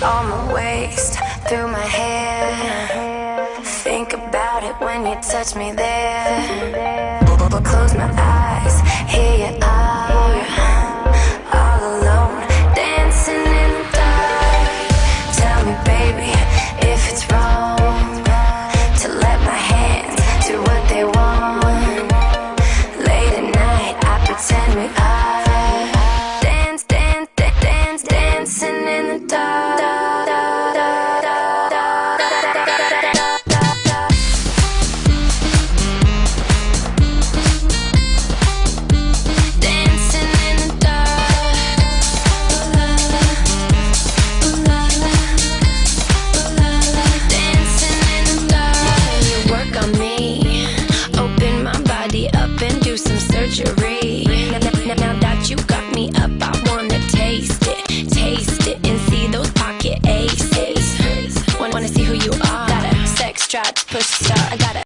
on my waist, through my hair. Think about it when you touch me there. Close my eyes, here you are, all alone, dancing in the dark. Tell me, baby, if it's wrong to let my hands do what they want. Late at night, I pretend we are dancing in the dark. Now that you got me up, I wanna taste it, and see those pocket aces. Wanna see who you are. Got a sex drive to push start. I got a